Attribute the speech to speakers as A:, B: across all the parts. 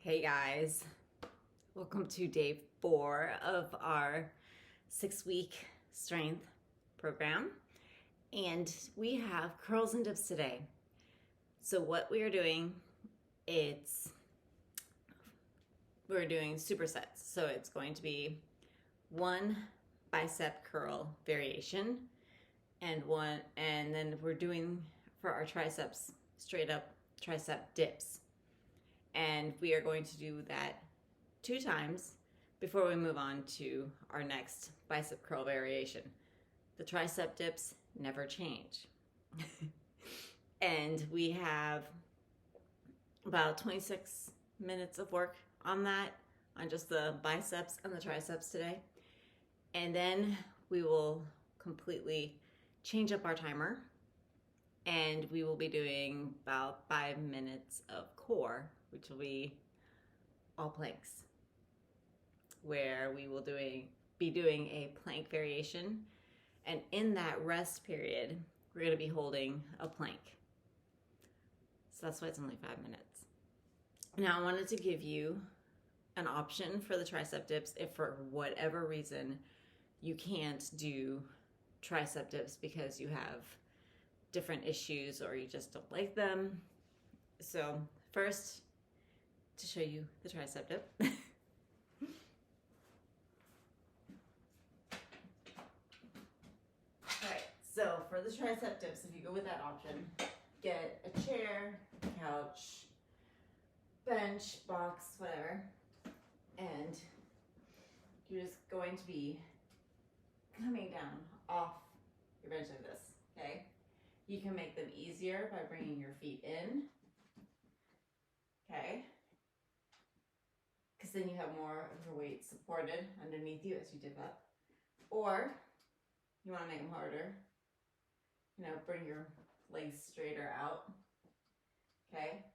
A: Hey guys, welcome to day 4 of our 6-week strength program, and we have curls and dips today. So what we are doing, we're doing supersets. So it's going to be one bicep curl variation and then we're doing for our triceps straight up tricep dips. And we are going to do that 2 times before we move on to our next bicep curl variation. The tricep dips never change. And we have about 26 minutes of work on that, on just the biceps and the triceps today. And then we will completely change up our timer, and we will be doing about 5 minutes of core, which will be all planks, where we will be doing a plank variation. And in that rest period, we're going to be holding a plank. So that's why it's only 5 minutes. Now I wanted to give you an option for the tricep dips if for whatever reason you can't do tricep dips because you have different issues or you just don't like them. So first, to show you the tricep dip. Alright, so for the tricep dips, if you go with that option, get a chair, couch, bench, box, whatever, and you're just going to be coming down off your bench like this, okay? You can make them easier by bringing your feet in, okay? Because then you have more of your weight supported underneath you as you dip up. Or you want to make them harder, bring your legs straighter out, okay?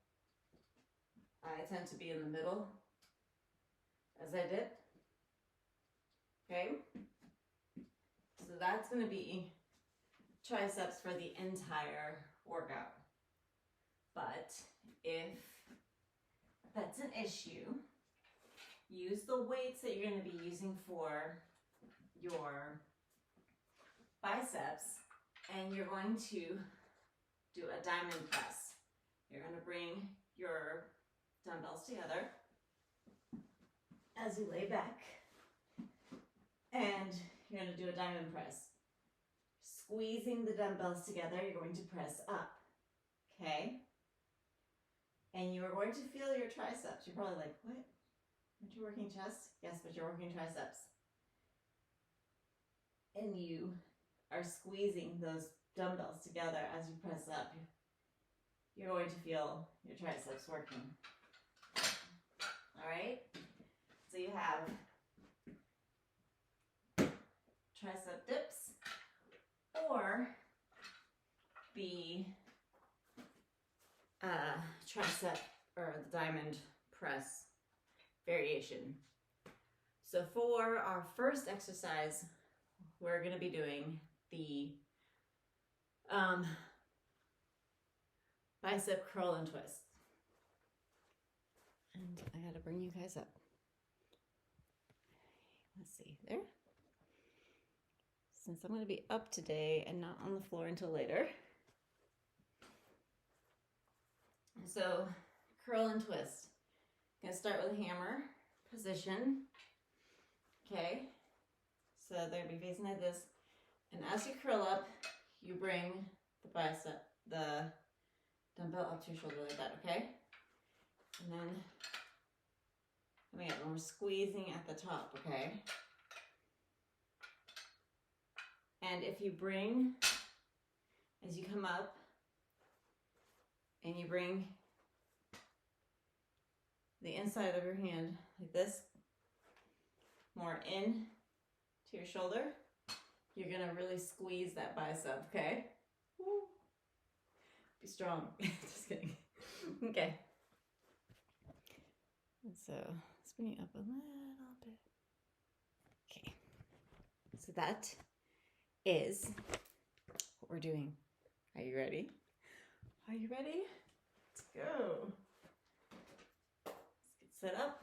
A: I tend to be in the middle as I dip, okay? So that's going to be triceps for the entire workout. But if that's an issue, use the weights that you're going to be using for your biceps, and you're going to do a diamond press. You're going to bring your dumbbells together as you lay back, and you're going to do a diamond press. Squeezing the dumbbells together, you're going to press up, okay? And you are going to feel your triceps. You're probably like, what? Aren't you working chest? Yes, but you're working triceps. And you are squeezing those dumbbells together as you press up. You're going to feel your triceps working. All right? So you have tricep dips or the tricep or the diamond press variation. So for our first exercise, we're going to be doing the bicep curl and twist. And I got to bring you guys up. Let's see, there. Since I'm going to be up today and not on the floor until later. So curl and twist. I'm going to start with a hammer position. Okay. So they're going to be facing like this. And as you curl up, you bring the dumbbell up to your shoulder like that, okay? And then coming up, and we're squeezing at the top, okay? And if you bring, as you come up, and you bring the inside of your hand like this, more in to your shoulder, you're gonna really squeeze that bicep, okay? Woo. Be strong. Just kidding. Okay. And so let's bring it up a little bit. Okay. So that is what we're doing. Are you ready? Are you ready? Let's go. Let's get set up.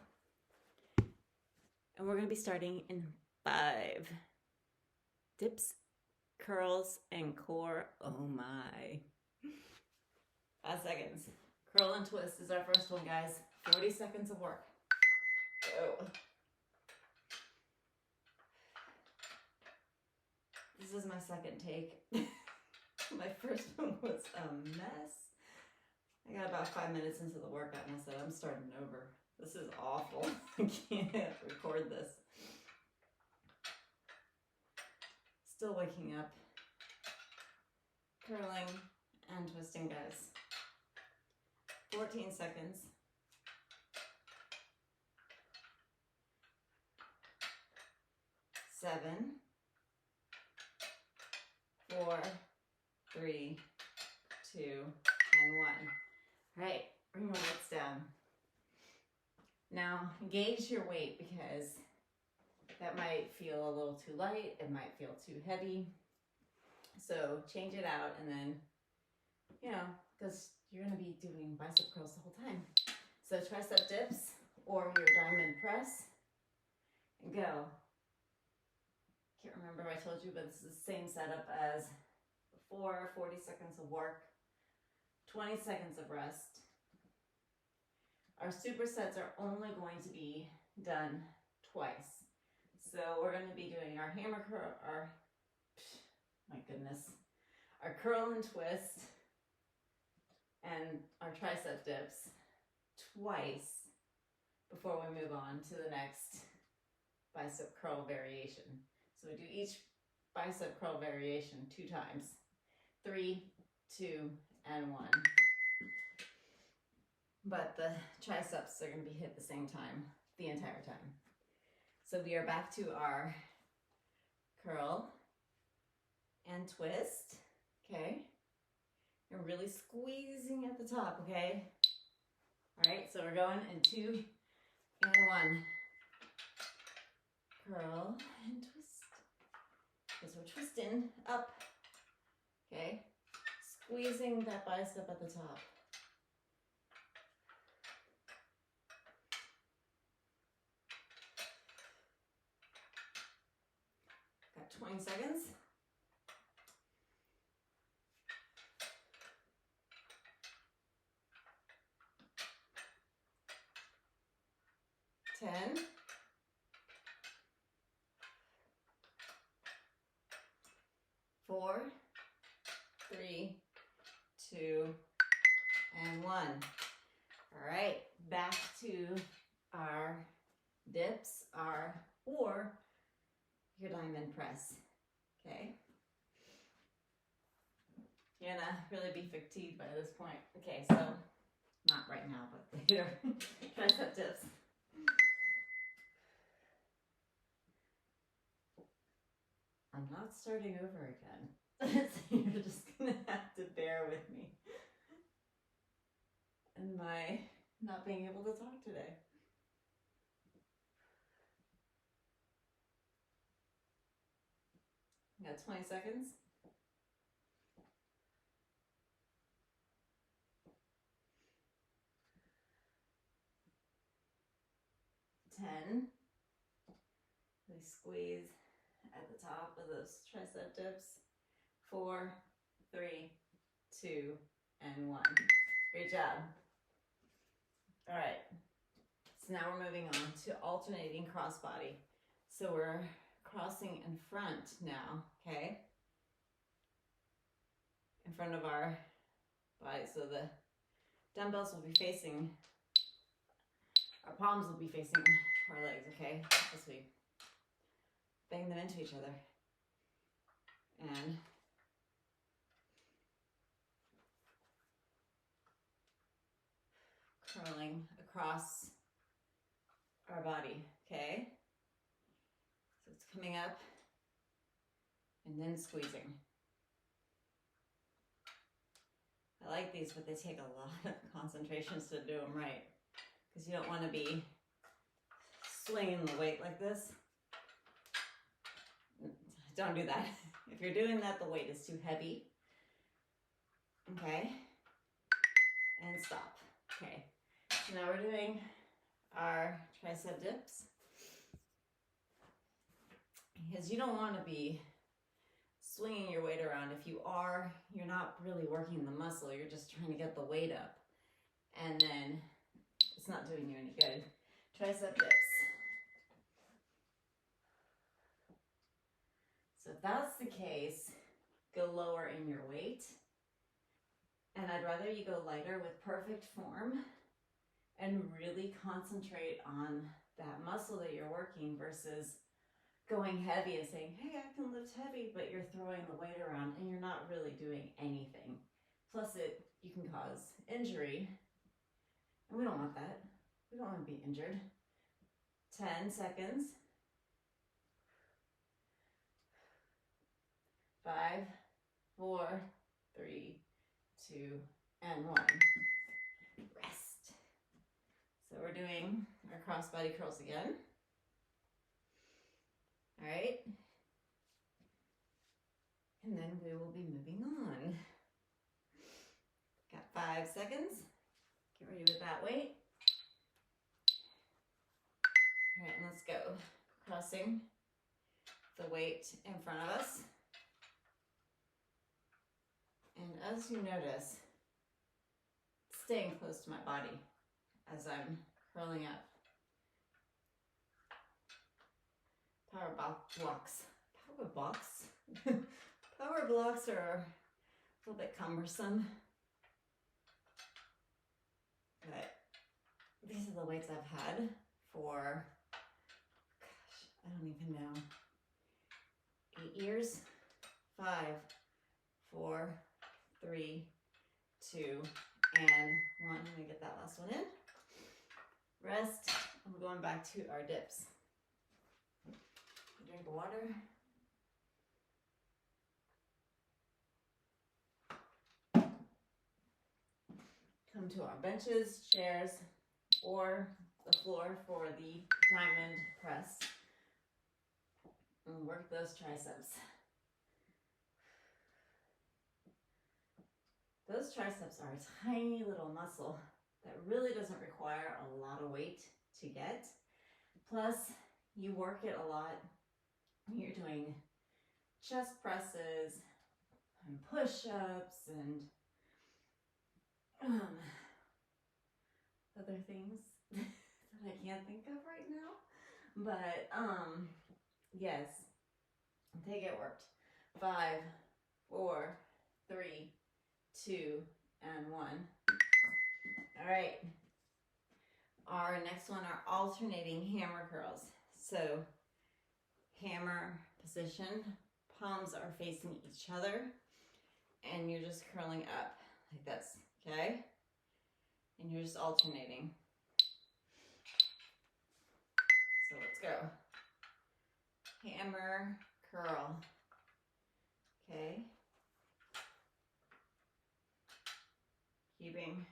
A: And we're going to be starting in 5. Dips, curls, and core. Oh my. 5 seconds. Curl and twist is our first one, guys. 40 seconds of work. Go. This is my second take. My first one was a mess. I got about 5 minutes into the workout and I said, I'm starting over. This is awful. I can't record this. Still waking up. Curling and twisting, guys. 14 seconds. 7, 4, 3, 2, and 1. All right, bring my weights down. Now, gauge your weight because that might feel a little too light. It might feel too heavy. So change it out and then, because you're going to be doing bicep curls the whole time. So tricep dips or your diamond press and go. Can't remember if I told you, but it's the same setup as before. 40 seconds of work, 20 seconds of rest. Our supersets are only going to be done twice. So we're going to be doing our hammer curl, our curl and twist and our tricep dips twice before we move on to the next bicep curl variation. So we do each bicep curl variation 2 times. 3, 2, and 1. But the triceps are going to be hit at the same time the entire time. So we are back to our curl and twist, okay? You're really squeezing at the top, okay? All right, so we're going in 2 and 1. Curl and twist. Because we're twisting up, okay? Squeezing that bicep at the top. Got 20 seconds. 10. 4, 3, 2, and 1. All right, back to our dips, or your diamond press, okay? You're gonna really be fatigued by this point. Okay, so, not right now, but later. Tricep dips. I'm not starting over again. So you're just gonna have to bear with me and my not being able to talk today. I got 20 seconds. 10. Really squeeze at the top of those tricep dips. 4, 3, 2, and 1. Great job. All right. So now we're moving on to alternating crossbody. So we're crossing in front now, okay? In front of our body. So the dumbbells will be facing, our palms will be facing our legs, okay? As we bang them into each other. And curling across our body, okay? So it's coming up and then squeezing. I like these, but they take a lot of concentrations to do them right, because you don't want to be swinging the weight like this. Don't do that. If you're doing that, the weight is too heavy. Okay, and stop. Okay, so now we're doing our tricep dips, because you don't want to be swinging your weight around. If you are, you're not really working the muscle, you're just trying to get the weight up, and then it's not doing you any good. Tricep dips. So if that's the case, go lower in your weight. And I'd rather you go lighter with perfect form and really concentrate on that muscle that you're working versus going heavy and saying, hey, I can lift heavy, but you're throwing the weight around and you're not really doing anything. Plus you can cause injury, and we don't want that. We don't want to be injured. 10 seconds. 5, 4, 3, 2, and 1. Rest. So we're doing our crossbody curls again. All right. And then we will be moving on. Got 5 seconds. Get ready with that weight. All right, and let's go. Crossing the weight in front of us. And as you notice, staying close to my body as I'm curling up. Power blocks. Power blocks are a little bit cumbersome, but these are the weights I've had for, gosh, I don't even know, 8 years. 5, 4, 3, 2, and 1. Let me get that last one in. Rest. And we're going back to our dips. Drink of water. Come to our benches, chairs, or the floor for the diamond press. And work those triceps. Those triceps are a tiny little muscle that really doesn't require a lot of weight to get. Plus, you work it a lot when you're doing chest presses and push-ups and other things that I can't think of right now. But yes, they get worked. 5, 4, 3, 2, and 1. All right. Our next one are alternating hammer curls. So hammer position, palms are facing each other, and you're just curling up like this, okay? And you're just alternating. So let's go. Hammer curl, okay? Keeping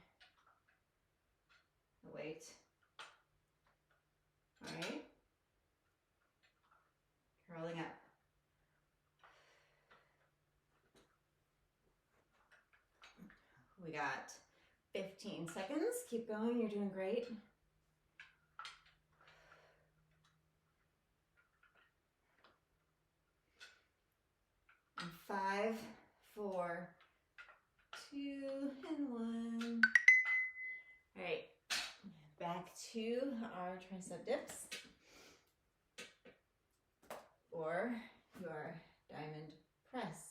A: the weight. All right. Curling up. We got 15 seconds. Keep going. You're doing great. And 5, 4, 2, and 1. All right. Back to our tricep dips or your diamond press.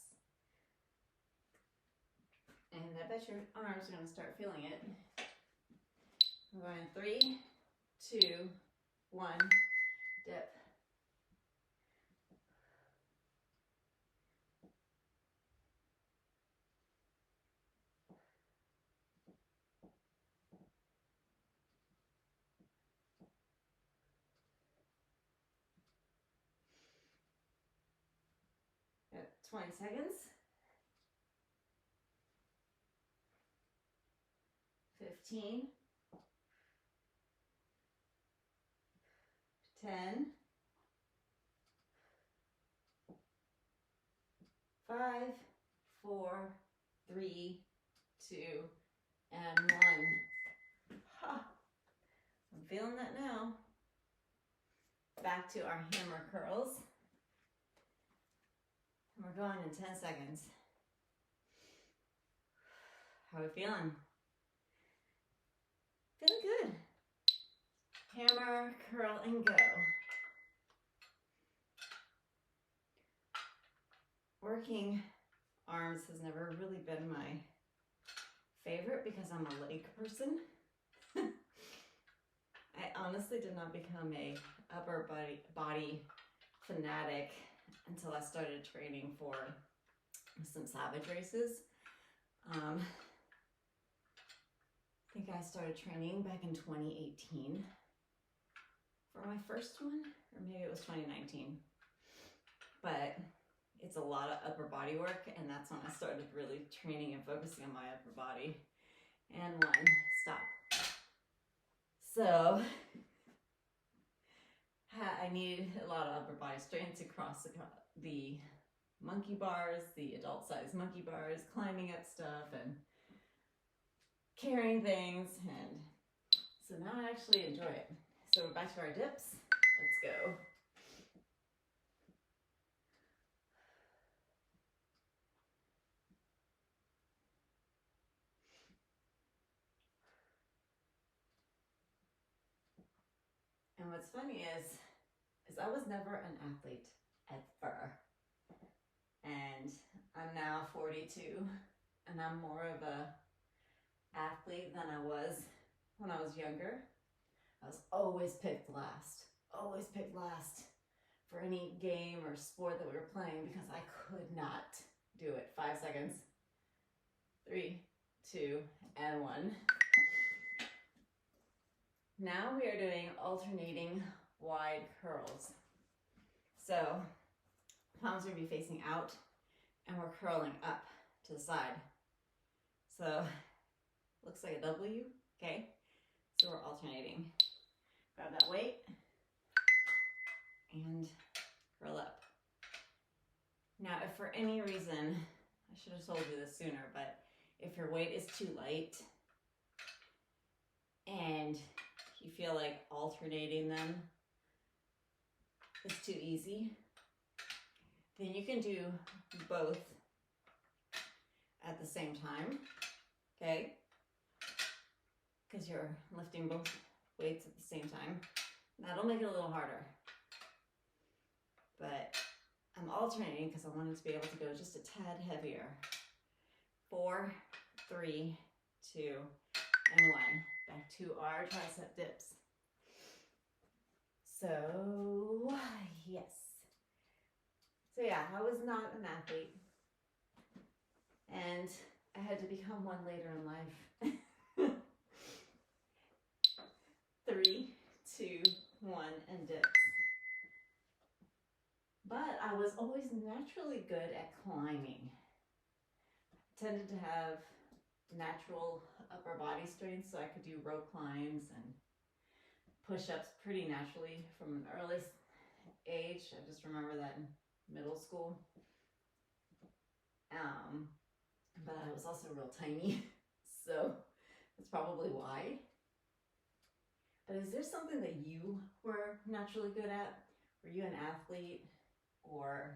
A: And I bet your arms are going to start feeling it. We're going 3, 2, 1, dip. Got 20 seconds. 15, 10, 5, 4, 3, 2, and 1. Ha! feeling that now. Back to our hammer curls. And we're going in 10 seconds. How are we feeling? Feeling good. Hammer, curl, and go. Working arms has never really been my favorite because I'm a leg person. I honestly did not become a upper body fanatic until I started training for some Savage races. I think I started training back in 2018 for my first one, or maybe it was 2019. But it's a lot of upper body work, and that's when I started really training and focusing on my upper body. And one, stop. So I need a lot of upper body strength across the monkey bars, the adult size monkey bars, climbing up stuff and carrying things, and so now I actually enjoy it. So we're back to our dips. Let's go. And what's funny is I was never an athlete ever. And I'm now 42, and I'm more of a athlete than I was when I was younger. I was always picked last for any game or sport that we were playing because I could not do it. 5 seconds. 3, 2, and 1. Now we are doing alternating wide curls. So palms are gonna be facing out and we're curling up to the side. So looks like a W, okay? So we're alternating. Grab that weight and curl up. Now, if for any reason, I should have told you this sooner, but if your weight is too light and you feel like alternating them is too easy, then you can do both at the same time, okay? Because you're lifting both weights at the same time. That'll make it a little harder. But I'm alternating because I wanted to be able to go just a tad heavier. 4, 3, 2, and 1. Back to our tricep dips. So, yes. So yeah, I was not an athlete. And I had to become one later in life. 3, 2, 1, and dips. But I was always naturally good at climbing. I tended to have natural upper body strength, so I could do rope climbs and push-ups pretty naturally from an early age. I just remember that in middle school. But I was also real tiny, so that's probably why. But is there something that you were naturally good at? Were you an athlete, or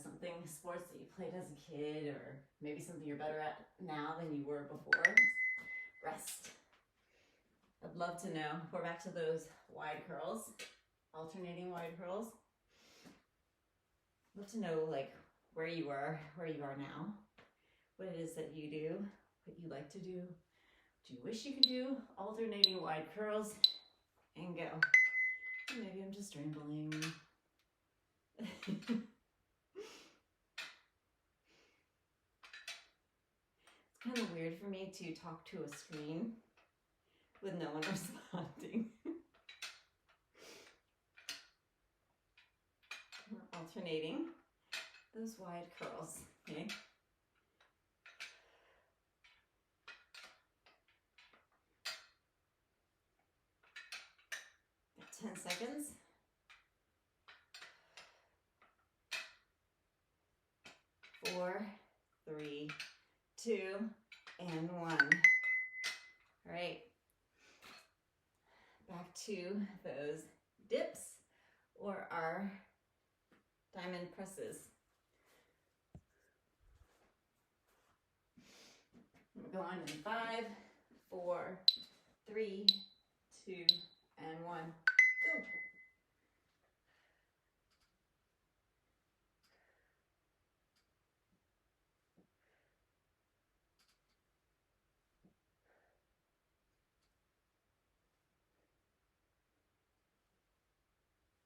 A: something, sports that you played as a kid, or maybe something you're better at now than you were before? Rest. I'd love to know. We're back to those wide curls, alternating wide curls. Love to know like where you were, where you are now, what it is that you do, what you like to do. Do you wish you could do alternating wide curls? And go. Maybe I'm just rambling. It's kind of weird for me to talk to a screen with no one responding. We're alternating those wide curls, okay? 10 seconds. 4, 3, 2, and 1. All right. back to those dips or our diamond presses. We're going in 5, 4, 3, 2, and 1. Go.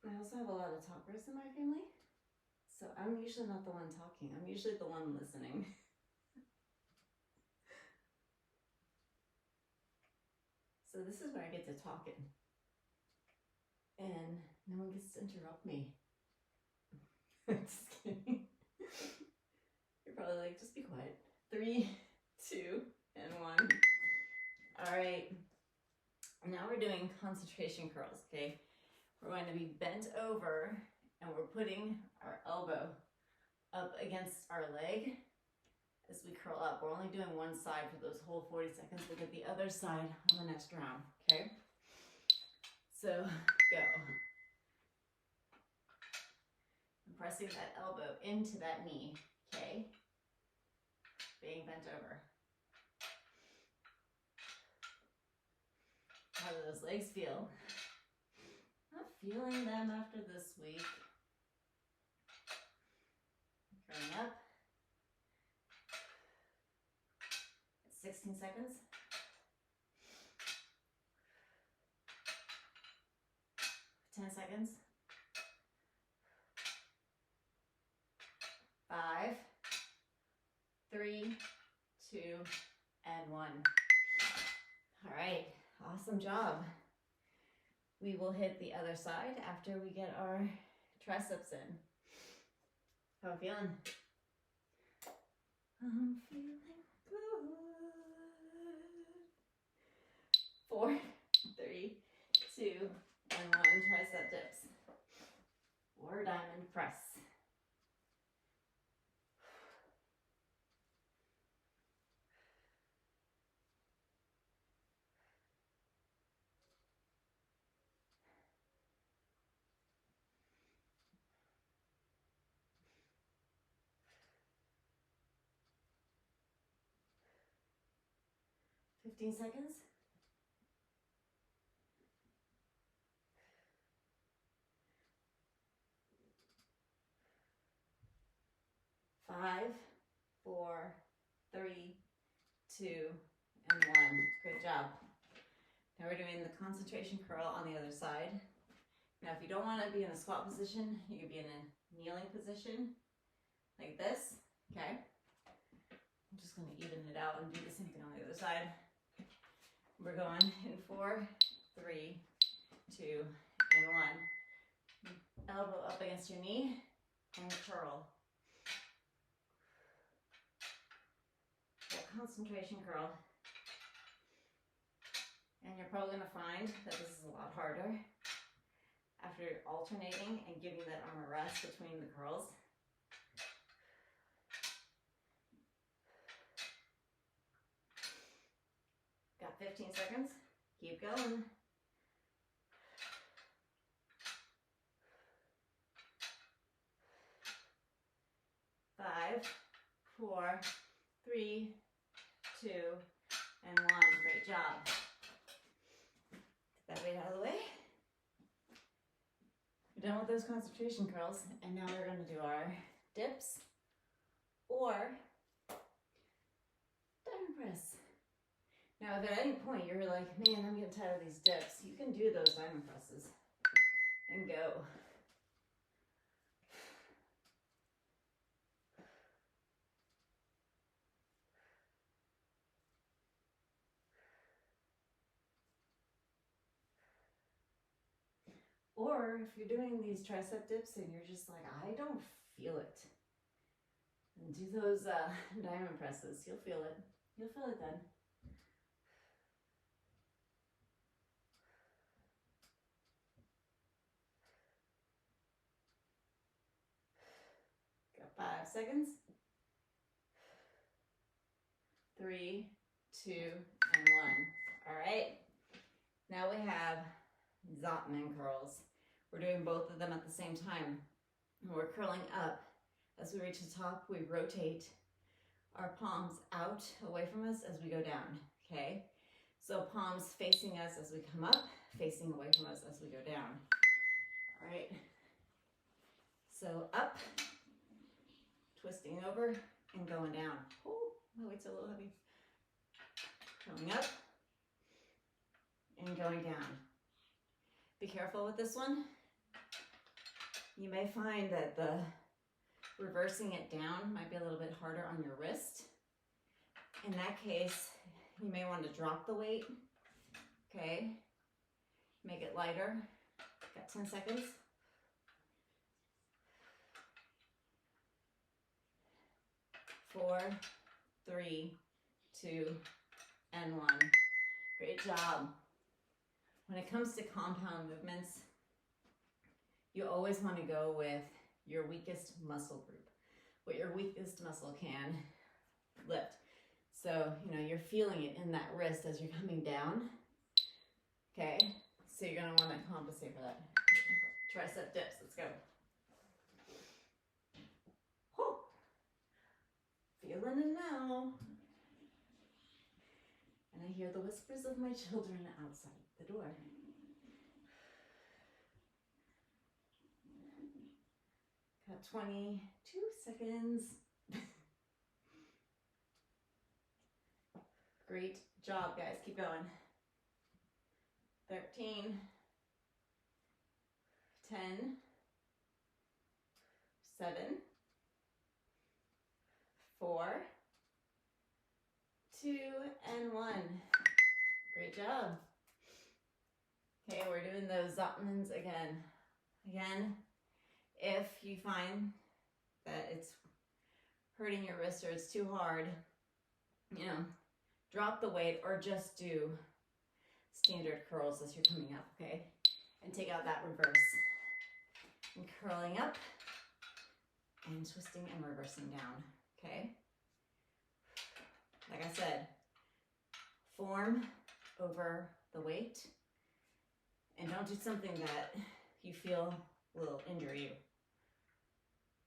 A: I also have a lot of talkers in my family, so I'm usually not the one talking. I'm usually the one listening. So this is where I get to talking, and no one gets to interrupt me. Just kidding. You're probably like, just be quiet. 3, 2, and 1. All right. Now we're doing concentration curls, okay? We're going to be bent over and we're putting our elbow up against our leg as we curl up. We're only doing one side for those whole 40 seconds. We'll get the other side on the next round, okay? So go. I'm pressing that elbow into that knee, okay? Being bent over. How do those legs feel? Not feeling them after this week. Curling up. 16 seconds. 10 seconds. 5, 3, 2, and 1. All right, awesome job. We will hit the other side after we get our triceps in. How am I feeling? I'm feeling good. 4, 3, 2, and 1. Tricep dips or diamond press. Fifteen seconds. 5, 4, 3, 2, and 1. Great job. Now we're doing the concentration curl on the other side. Now if you don't want to be in a squat position, you could be in a kneeling position like this, okay? I'm just going to even it out and do the same thing on the other side. We're going in 4, 3, 2, and 1. Elbow up against your knee and curl. That concentration curl. And you're probably going to find that this is a lot harder after alternating and giving that arm a rest between the curls. Got 15 seconds. Keep going. 5, 4, 3, 2, and 1. Great job. Get that weight out of the way. We're done with those concentration curls, and now we're going to do our dips or diamond press. Now, if at any point you're like, man, I'm getting tired of these dips, you can do those diamond presses and go. Or if you're doing these tricep dips and you're just like, I don't feel it, and do those diamond presses. You'll feel it. You'll feel it then. Got 5 seconds. 3, 2, and 1. All right. Now we have zottman curls. We're doing both of them at the same time. And we're curling up. As we reach the top, we rotate our palms out away from us as we go down, okay? So palms facing us as we come up, facing away from us as we go down. All right. So up, twisting over, and going down. Oh, my weight's a little heavy. Going up, and going down. Be careful with this one. You may find that the reversing it down might be a little bit harder on your wrist. In that case, you may want to drop the weight, okay? Make it lighter. Got 10 seconds. 4, 3, 2, and 1. Great job. When it comes to compound movements, you always want to go with your weakest muscle group, what your weakest muscle can lift. So, you're feeling it in that wrist as you're coming down. Okay, so you're gonna want to compensate for that. Tricep dips, let's go. Whew. Feeling it now. And I hear the whispers of my children outside the door. Got 22 seconds. Great job, guys. Keep going. 13, 10, 7, 4, 2, and 1. Great job. Okay, we're doing those zottmans again. Again, if you find that it's hurting your wrist or it's too hard, drop the weight or just do standard curls as you're coming up, okay? And take out that reverse. And curling up and twisting and reversing down, okay? Like I said, form over the weight, and don't do something that you feel will injure you.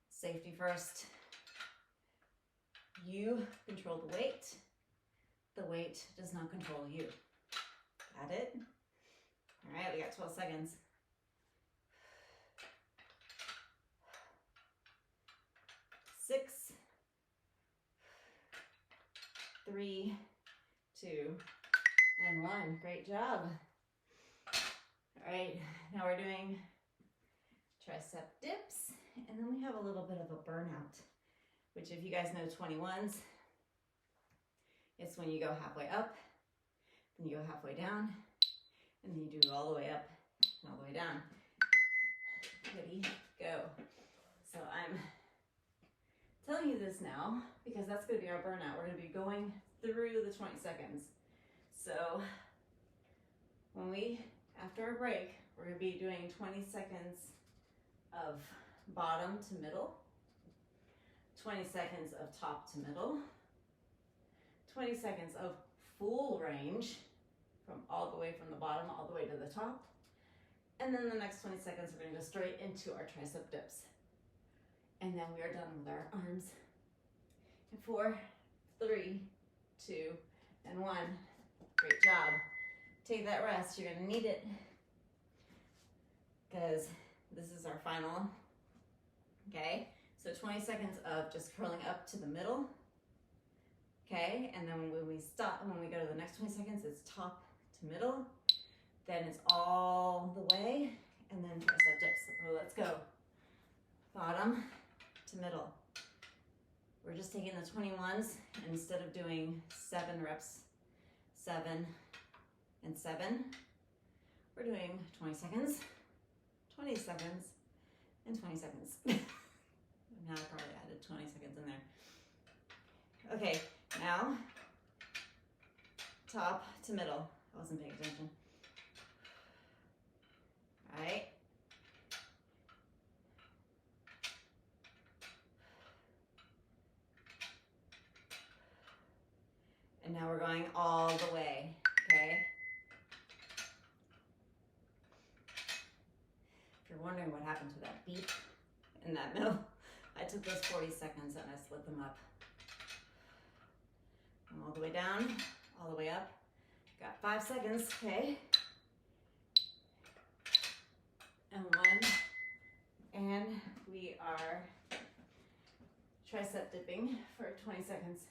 A: Safety first. You control the weight does not control you. Got it? All right, we got 12 seconds. 6, 3, 2, and 1. Great job. All right, now we're doing tricep dips, and then we have a little bit of a burnout, which if you guys know 21s, it's when you go halfway up, then you go halfway down, and then you do it all the way up and all the way down. Ready, go. So I'm telling you this now because that's going to be our burnout. We're going to be going through the 20 seconds. So after our break, we're going to be doing 20 seconds of bottom to middle, 20 seconds of top to middle, 20 seconds of full range from all the way from the bottom all the way to the top. And then the next 20 seconds, we're going to go straight into our tricep dips. And then we are done with our arms. And 4, 3, 2, and 1. Great job. Take that rest. You're going to need it because this is our final. Okay, so 20 seconds of just curling up to the middle. Okay, and then when we go to the next 20 seconds, it's top to middle. Then it's all the way, and then tricep dips. So let's go. Bottom to middle. We're just taking the 21s, and instead of doing 7 reps, 7 and 7, we're doing 20 seconds, 20 seconds, and 20 seconds. Now I probably added 20 seconds in there. Okay, now top to middle. I wasn't paying attention. All right. And now we're going all the way, okay? you're wondering what happened to that beep in that middle, I took those 40 seconds and I split them up. I'm all the way down, all the way up. Got 5 seconds, okay? And 1. And we are tricep dipping for 20 seconds.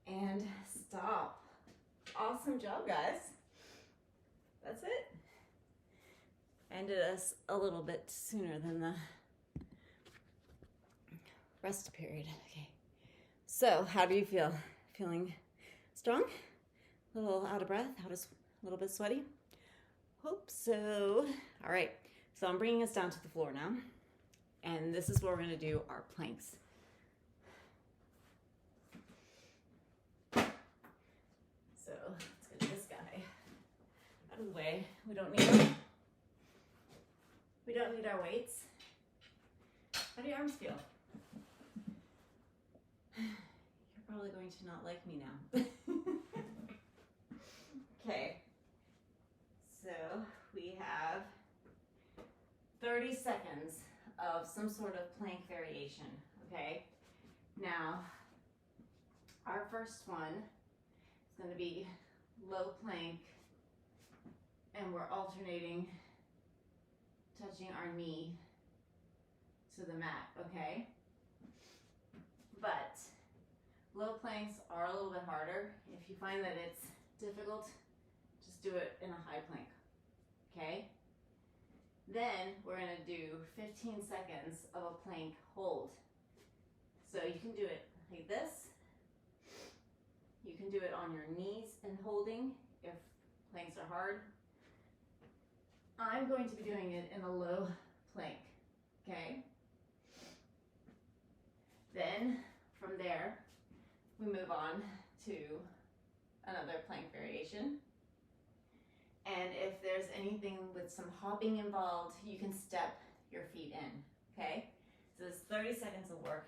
A: And stop. Awesome job, guys. That's it. Ended us a little bit sooner than the rest period. Okay. So, how do you feel? Feeling strong? A little out of breath? A little bit sweaty? Hope so. All right. So, I'm bringing us down to the floor now. And this is where we're going to do our planks. So, let's get this guy out of the way. We don't need our weights. How do your arms feel? You're probably going to not like me now. Okay. So we have 30 seconds of some sort of plank variation. Okay. Now, our first one is going to be low plank, and we're alternating touching our knee to the mat, okay? But low planks are a little bit harder. If you find that it's difficult, just do it in a high plank, okay? Then we're gonna do 15 seconds of a plank hold. So you can do it like this. You can do it on your knees and holding if planks are hard. I'm going to be doing it in a low plank, okay? Then from there, we move on to another plank variation. And if there's anything with some hopping involved, you can step your feet in, okay? So it's 30 seconds of work,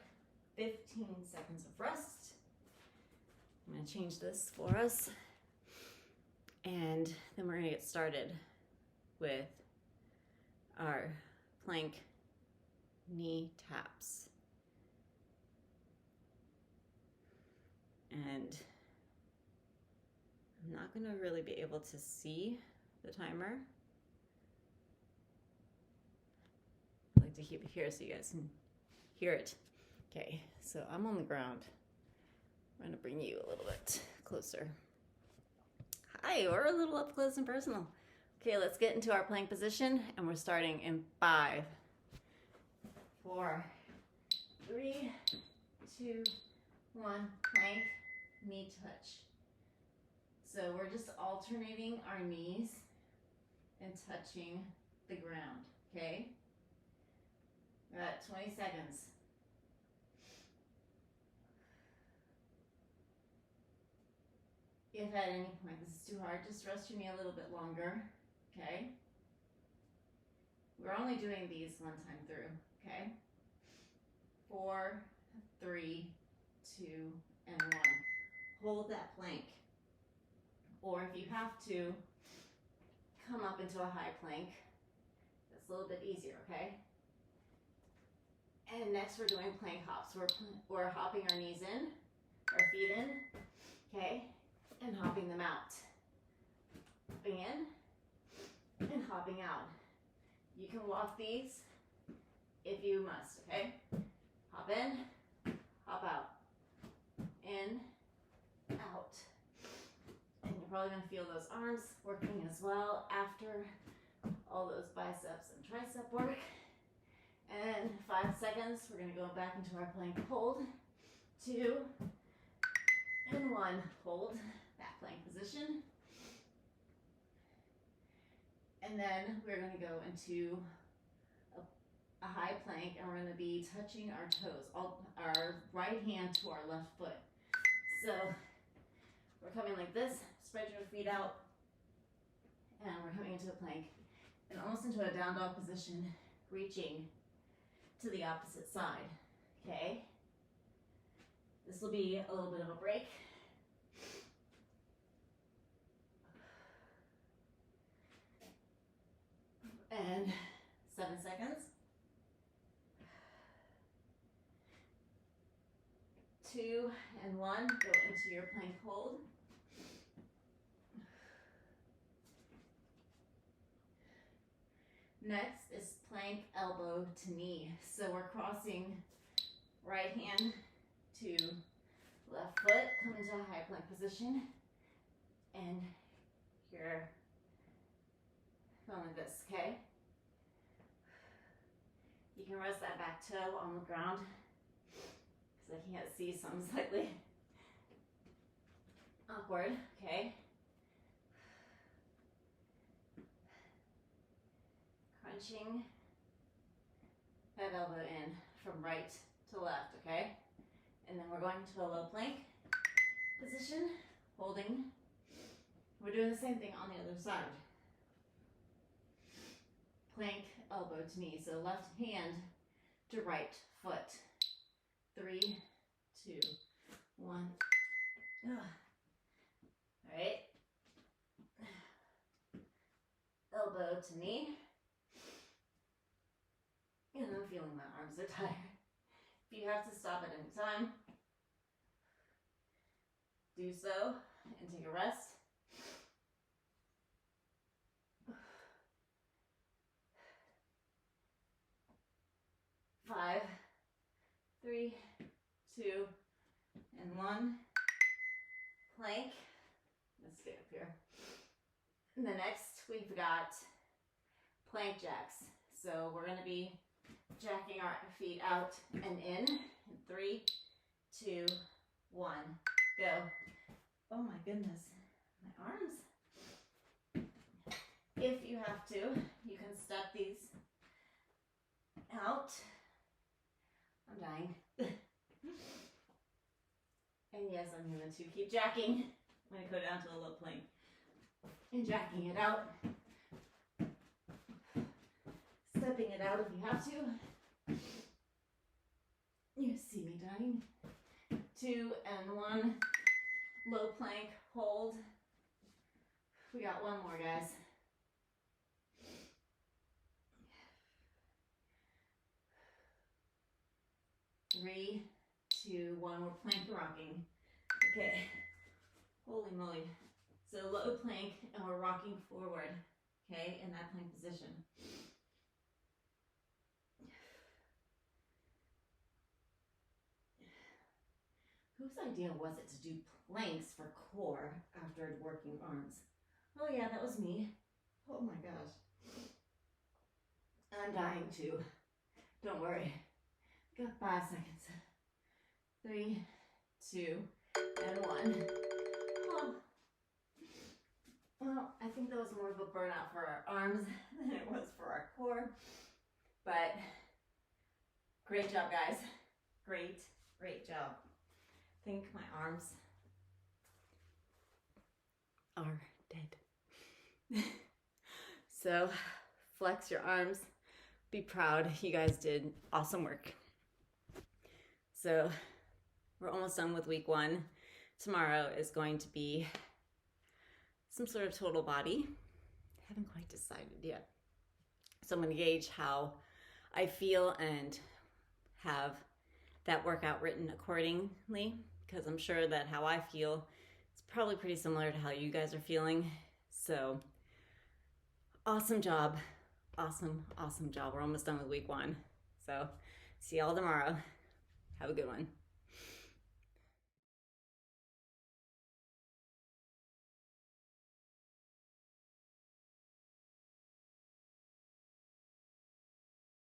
A: 15 seconds of rest. I'm gonna change this for us. And then we're gonna get started with our plank knee taps. And I'm not gonna really be able to see the timer. I like to keep it here so you guys can hear it. Okay, so I'm on the ground. I'm gonna bring you a little bit closer. Hi, we're a little up close and personal. Okay, let's get into our plank position, and we're starting in 5, 4, 3, 2, 1, plank, knee touch. So we're just alternating our knees and touching the ground, okay? We're at 20 seconds. If at any point this is too hard, just rest your knee a little bit longer, okay? We're only doing these one time through, okay? 4, 3, 2, and 1. Hold that plank. Or if you have to, come up into a high plank. That's a little bit easier, okay? And next we're doing plank hops. We're hopping our knees in, our feet in, okay? And hopping them out. Hopping in and hopping out. You can walk these if you must, okay? Hop in, hop out. In, out. And you're probably gonna feel those arms working as well after all those biceps and tricep work. And 5 seconds, we're gonna go back into our plank hold. 2 and 1, hold that plank position. And then we're gonna go into a high plank, and we're gonna be touching our toes, our right hand to our left foot. So we're coming like this, spread your feet out, and we're coming into a plank and almost into a down dog position, reaching to the opposite side, okay? This will be a little bit of a break. And 7 seconds. 2 and 1, go into your plank hold. Next is plank elbow to knee. So we're crossing right hand to left foot, come into a high plank position, and you're going like this, okay? You can rest that back toe on the ground because I can't see, so I'm slightly awkward, okay? Crunching that elbow in from right to left, okay? And then we're going to a low plank position, holding. We're doing the same thing on the other side. Plank, elbow to knee. So left hand to right foot. 3, 2, 1. All right. Elbow to knee. And I'm feeling my arms are tired. If you have to stop at any time, do so and take a rest. Five, 3, 2, and 1. Plank. Let's stay up here. And the next we've got plank jacks. So we're going to be jacking our feet out and in. 3, 2, 1. Go. Oh my goodness. My arms. If you have to, you can step these out. I'm dying. And yes, I'm going to keep jacking. I'm going to go down to a low plank and jacking it out. Stepping it out if you have to. You see me dying. 2 and 1. Low plank, hold. We got one more, guys. 3, 2, 1. We're plank rocking. Okay. Holy moly. So low plank and we're rocking forward. Okay, in that plank position. Whose idea was it to do planks for core after working arms? Oh yeah, that was me. Oh my gosh. I'm dying too. Don't worry. Got 5 seconds. 3, 2, and 1. Oh. Well, I think that was more of a burnout for our arms than it was for our core. But great job, guys. Great, great job. I think my arms are dead. So flex your arms. Be proud. You guys did awesome work. So we're almost done with week 1. Tomorrow is going to be some sort of total body. I haven't quite decided yet. So I'm going to gauge how I feel and have that workout written accordingly, because I'm sure that how I feel is probably pretty similar to how you guys are feeling. So awesome job. Awesome, awesome job. We're almost done with week 1. So see y'all tomorrow. Have a good one.